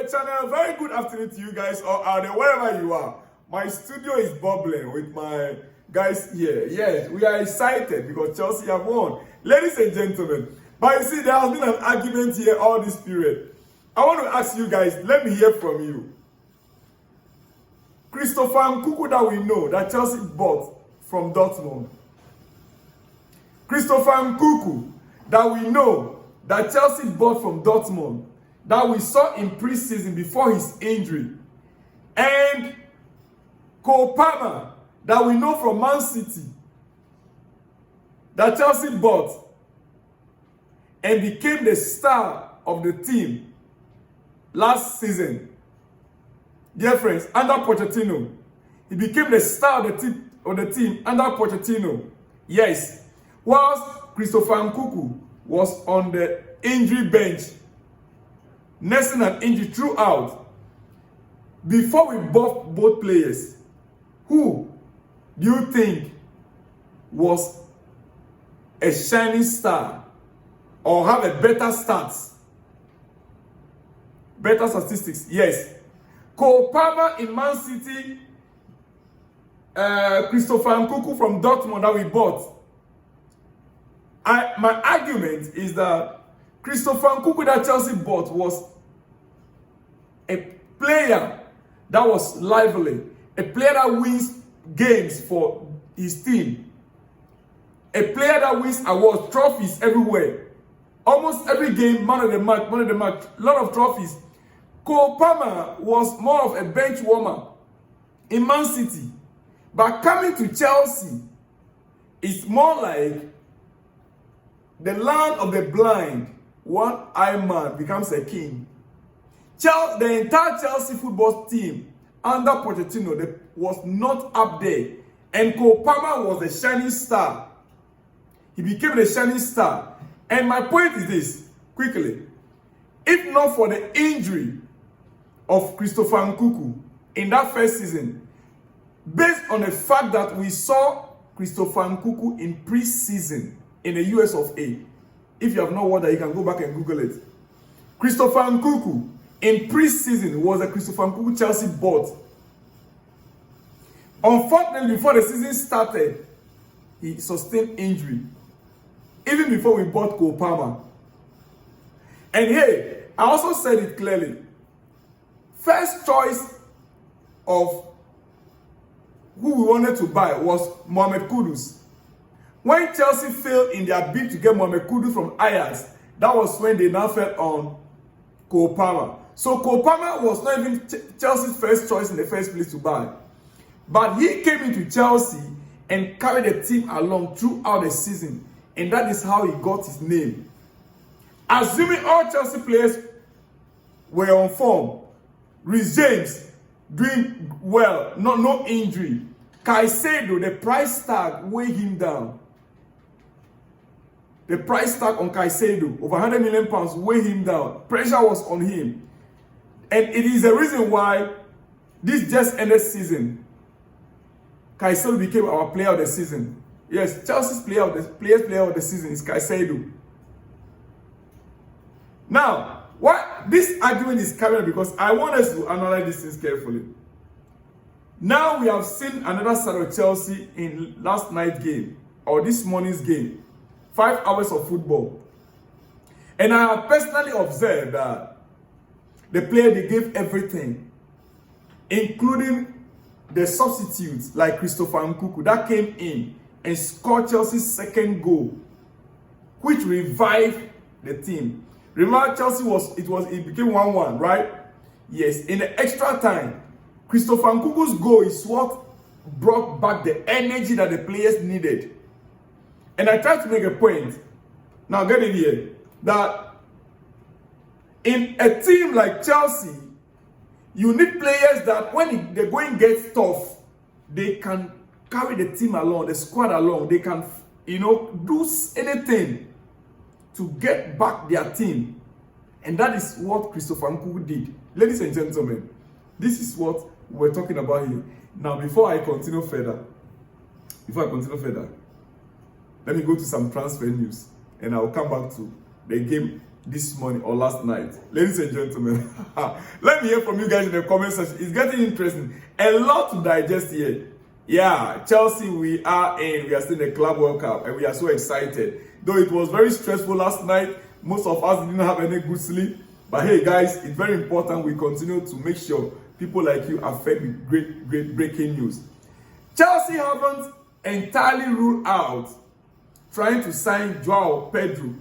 the channel. Very good afternoon to you guys or out there, wherever you are. My studio is bubbling with my guys here. Yes, we are excited because Chelsea have won. Ladies and gentlemen, but you see, there has been an argument here all this period. I want to ask you guys, let me hear from you. Cuku that we know that Chelsea bought from Dortmund. Cuku that we know that Chelsea bought from Dortmund, that we saw in pre-season before his injury. And Cole Palmer that we know from Man City, that Chelsea bought and became the star of the team last season. Dear friends, under Pochettino, he became the star of the team under Pochettino. Yes, whilst Cuku was on the injury bench, nursing an injury throughout. Before we bought both players, who do you think was a shining star or have a better stats, better statistics? Yes, Cole Palmer in Man City, Cuku from Dortmund that we bought. My argument is that Cuku that Chelsea bought was a player that was lively, a player that wins games for his team, a player that wins awards, trophies everywhere. Almost every game, man of the match, a lot of trophies. Cole Palmer was more of a bench warmer in Man City, but coming to Chelsea, it's more like the land of the blind. One-eyed man becomes a king. The entire Chelsea football team under Pochettino was not up there. And Cole Palmer was the shining star. He became the shining star. And my point is this, quickly. If not for the injury of Cuku in that first season, based on the fact that we saw Cuku in pre-season in the US of A. If you have not watched that, you can go back and Google it. Cuku in pre-season was a Cuku Chelsea bought. Unfortunately, before the season started, he sustained injury. Even before we bought Cole Palmer. And hey, I also said it clearly. First choice of who we wanted to buy was Mohamed Kudus. When Chelsea failed in their bid to get Mohamed Kudus from Ajax, that was when they now fell on Cole Palmer. So Cole Palmer was not even Chelsea's first choice in the first place to buy. But he came into Chelsea and carried the team along throughout the season. And that is how he got his name. Assuming all Chelsea players were on form, Reece James doing well, no injury. Caicedo, the price tag weighed him down. The price tag on Caicedo, over 100 million pounds, weighed him down. Pressure was on him. And it is the reason why this just ended season, Caicedo became our player of the season. Yes, Chelsea's player of the season is Caicedo. Now, what this argument is coming because I want us to analyze these things carefully. Now we have seen another side of Chelsea in last night's game or this morning's game. 5 hours of football. And I have personally observed that the player, they gave everything, including the substitutes like Cuku that came in and scored Chelsea's second goal, which revived the team. Remember, Chelsea it became 1-1, right? Yes, in the extra time, Cuku's goal is what brought back the energy that the players needed. And I tried to make a point, now get it here, that in a team like Chelsea, you need players that when the going gets tough, they can carry the team along, the squad along. They can, do anything to get back their team. And that is what Cuku did. Ladies and gentlemen, this is what we're talking about here. Now, before I continue further, let me go to some transfer news and I'll come back to the game this morning or last night. Ladies and gentlemen, let me hear from you guys in the comment section. It's getting interesting. A lot to digest here. Yeah, Chelsea, we are still in the Club World Cup and we are so excited. Though it was very stressful last night, most of us didn't have any good sleep. But hey guys, it's very important we continue to make sure people like you are fed with great breaking news. Chelsea haven't entirely ruled out trying to sign Joao Pedro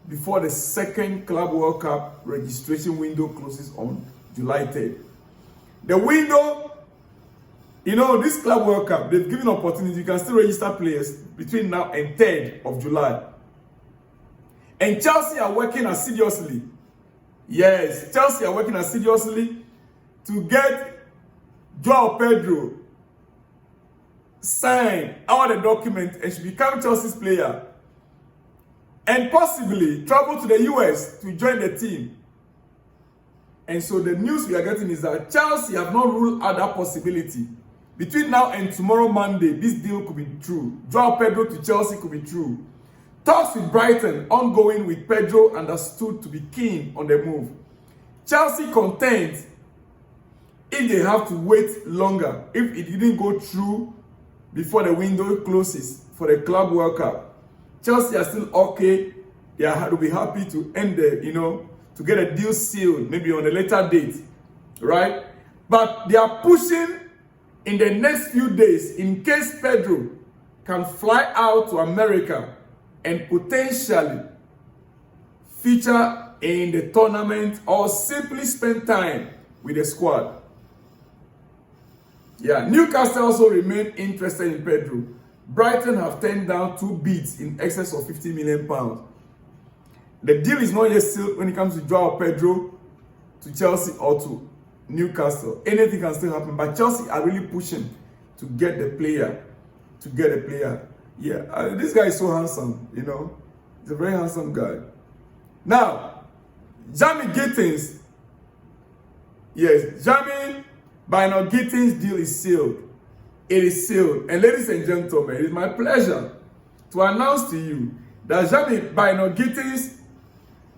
before the second Club World Cup registration window closes on July 3rd. The window, this Club World Cup, they've given opportunity. You can still register players between now and 3rd of July. And Chelsea are working assiduously. Yes, Chelsea are working assiduously to get Joao Pedro sign all the documents and should become Chelsea's player. And possibly travel to the US to join the team. And so the news we are getting is that Chelsea have not ruled out that possibility. Between now and tomorrow Monday, this deal could be true. Joao Pedro to Chelsea could be true. Talks with Brighton ongoing with Pedro understood to be keen on the move. Chelsea content if they have to wait longer, if it didn't go through before the window closes for the Club World Cup. Chelsea are still okay. They will be happy to end to get a deal sealed, maybe on a later date, right? But they are pushing in the next few days in case Pedro can fly out to America and potentially feature in the tournament or simply spend time with the squad. Yeah, Newcastle also remain interested in Pedro. Brighton have turned down 2 bids in excess of £50 million. The deal is not yet sealed when it comes to Joao Pedro to Chelsea or to Newcastle. Anything can still happen, but Chelsea are really pushing to get the player. Yeah, this guy is so handsome, He's a very handsome guy. Now, Jamie Gittins. Yes, Jamie Bynoe Gittins' deal is sealed. It is sealed. And ladies and gentlemen, it is my pleasure to announce to you that Jamie Bynoe Gittins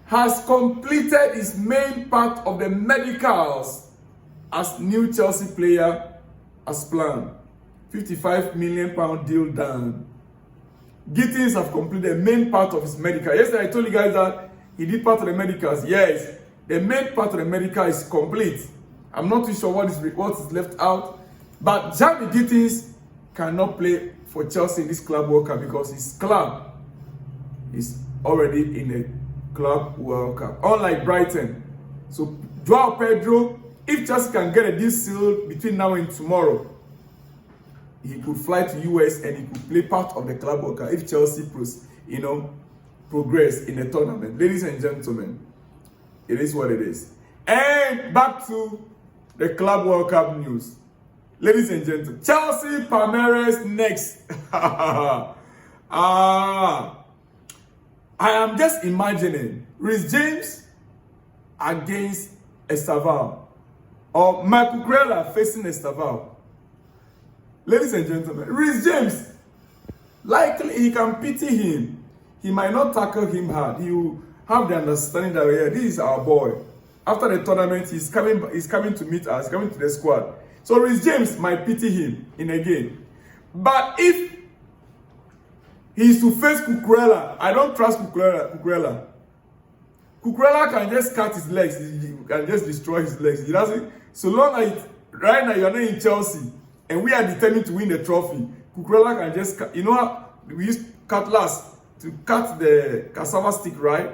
has completed his main part of the medicals as new Chelsea player as planned. £55 million deal done. Gittins have completed the main part of his medical. Yesterday I told you guys that he did part of the medicals. Yes, the main part of the medical is complete. I'm not too sure what is left out. But Jamie Gittins cannot play for Chelsea in this Club World Cup because his club is already in the Club World Cup. Unlike Brighton. So Joao Pedro, if Chelsea can get a deal sealed between now and tomorrow, he could fly to US and he could play part of the Club World Cup if Chelsea progress in the tournament. Ladies and gentlemen, it is what it is. And back to the Club World Cup news. Ladies and gentlemen, Chelsea Palmeiras next. I am just imagining Reece James against Estaval or Michael Cucurella facing Estaval. Ladies and gentlemen, Reece James, likely he can pity him. He might not tackle him hard. He will have the understanding that this is our boy. After the tournament, he's coming to meet us, coming to the squad. So Reece James might pity him in a game. But if he's to face Cucurella, I don't trust Cucurella. Cucurella can just cut his legs. He can just destroy his legs. He doesn't. So long as right now you're not in Chelsea and we are determined to win the trophy, Cucurella can just cut. You know how we use cutlass to cut the cassava stick, right?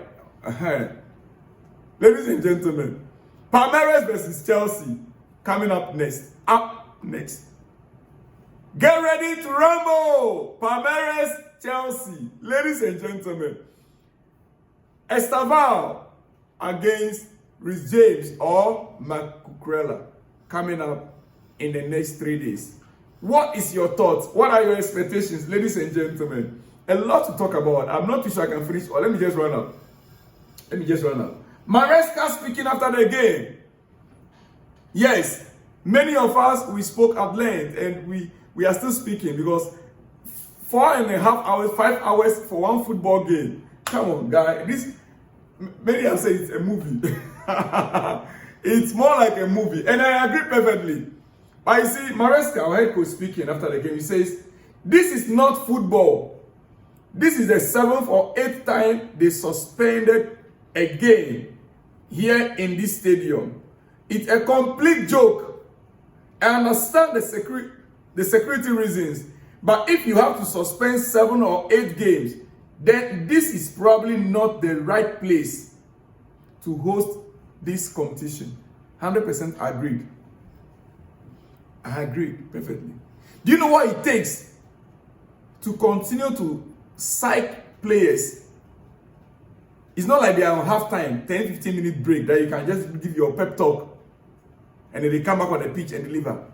Ladies and gentlemen, Palmeiras versus Chelsea coming up next. Get ready to rumble! Palmeiras, Chelsea. Ladies and gentlemen, Estaval against Reece James or Cucurella coming up in the next 3 days. What is your thoughts? What are your expectations, ladies and gentlemen? A lot to talk about. I'm not too sure I can finish. Or let me just run up. MARESCA speaking after the game. Yes, many of us, we spoke at length and we are still speaking because 4.5 hours, 5 hours for one football game. Come on, guys. many have said it's a movie. It's more like a movie, and I agree perfectly. But you see, MARESCA, our head coach, speaking after the game, he says, "This is not football. This is the 7th or 8th time they suspended a game here in this stadium. It's a complete joke. I understand the security reasons, but if you have to suspend 7 or 8 games, then this is probably not the right place to host this competition." 100% agreed. I agree perfectly. Do you know what it takes to continue to psych players? It's not like they are on halftime, 10-15 minute break that you can just give your pep talk and then they come back on the pitch and deliver.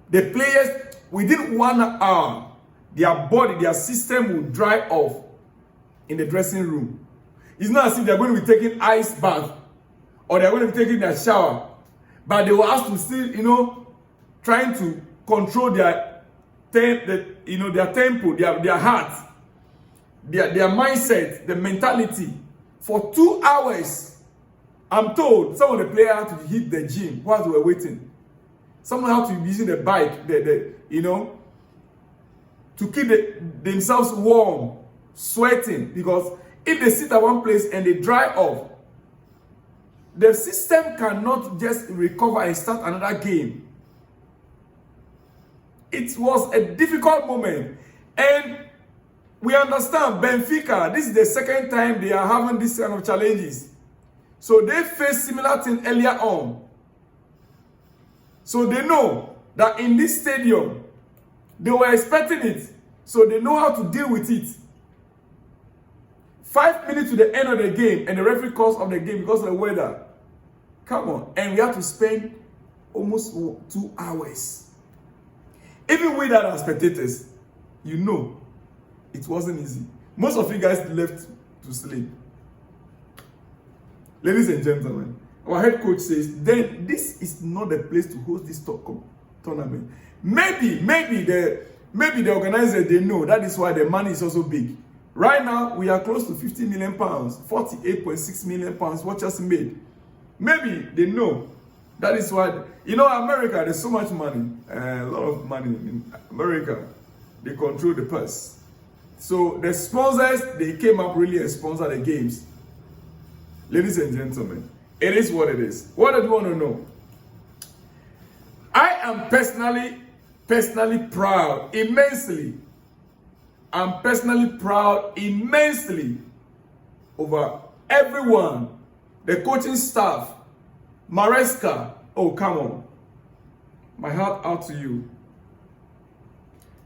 The players, within 1 hour, their body, their system will dry off in the dressing room. It's not as if they're going to be taking ice bath or they're going to be taking their shower, but they will have to still, trying to control their tempo, their heart, their mindset, the mentality for 2 hours. I'm told some of the players had to hit the gym while they were waiting. Someone had to be using the bike, to keep themselves warm, sweating, because if they sit at one place and they dry off, the system cannot just recover and start another game. It was a difficult moment, and we understand Benfica, this is the 2nd time they are having this kind of challenges. So they faced similar thing earlier on. So they know that in this stadium, they were expecting it. So they know how to deal with it. 5 minutes to the end of the game, and the referee calls off the game because of the weather. Come on. And we have to spend almost 2 hours. Even we that are spectators, it wasn't easy. Most of you guys left to sleep. Ladies and gentlemen, our head coach says, then this is not the place to host this tournament. Maybe the organizers, they know that is why the money is also big. Right now, we are close to 50 million pounds, 48.6 million pounds, what just made. Maybe they know. That is why, America, there's so much money, a lot of money in America. They control the purse. So the sponsors, they came up really and sponsored the games. Ladies and gentlemen, it is what it is. What do you want to know? I am personally proud immensely. I'm personally proud immensely over everyone, the coaching staff, MARESCA. Oh, come on. My heart out to you.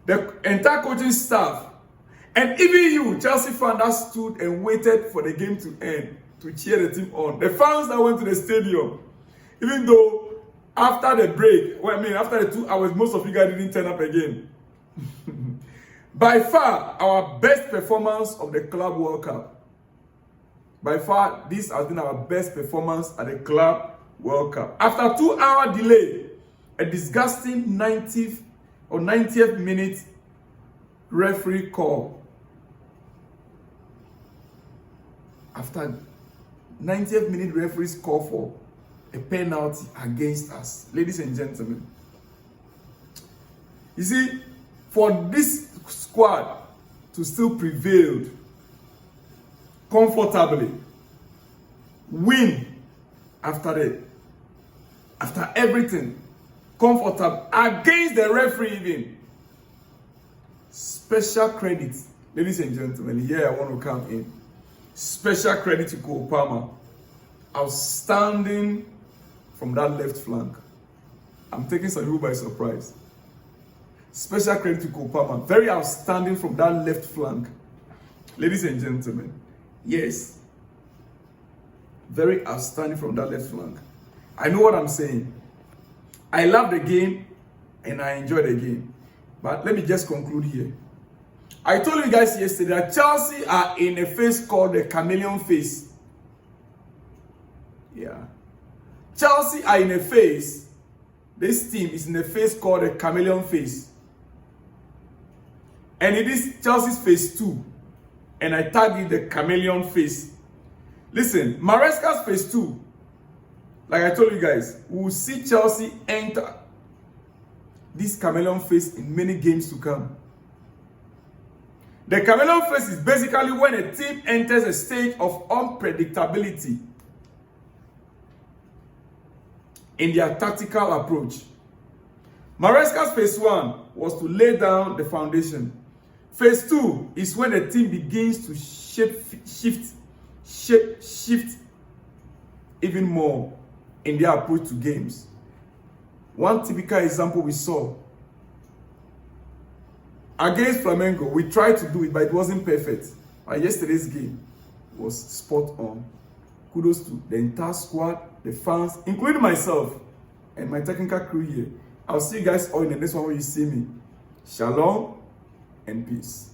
The entire coaching staff, and even you, Chelsea fan that stood and waited for the game to end to cheer the team on. The fans that went to the stadium, even though after the break, after the 2 hours, most of you guys didn't turn up again. By far, our best performance of the Club World Cup. By far, this has been our best performance at the Club World Cup. After a 2-hour delay, a disgusting 90th minute referee call. After 90th minute referee's call for a penalty against us. Ladies and gentlemen, you see, for this squad to still prevail comfortably, win after everything, comfortable against the referee even. Special credit, ladies and gentlemen, here I want to come in. Special credit to Cole Palmer. Outstanding from that left flank. I'm taking some people by surprise. Special credit to Cole Palmer. Very outstanding from that left flank. Ladies and gentlemen, yes. Very outstanding from that left flank. I know what I'm saying. I love the game and I enjoy the game. But let me just conclude here. I told you guys yesterday that Chelsea are in a phase called the chameleon phase. Yeah. Chelsea are in a phase. This team is in a phase called the chameleon phase. And it is Chelsea's phase 2. And I tagged it the chameleon phase. Listen, MARESCA's phase 2, like I told you guys, we will see Chelsea enter this chameleon phase in many games to come. The chameleon phase is basically when a team enters a stage of unpredictability in their tactical approach. MARESCA's phase 1 was to lay down the foundation. Phase 2 is when the team begins to shift even more in their approach to games. One typical example we saw against Flamengo, we tried to do it, but it wasn't perfect. And yesterday's game was spot on. Kudos to the entire squad, the fans, including myself and my technical crew here. I'll see you guys all in the next one when you see me. Shalom and peace.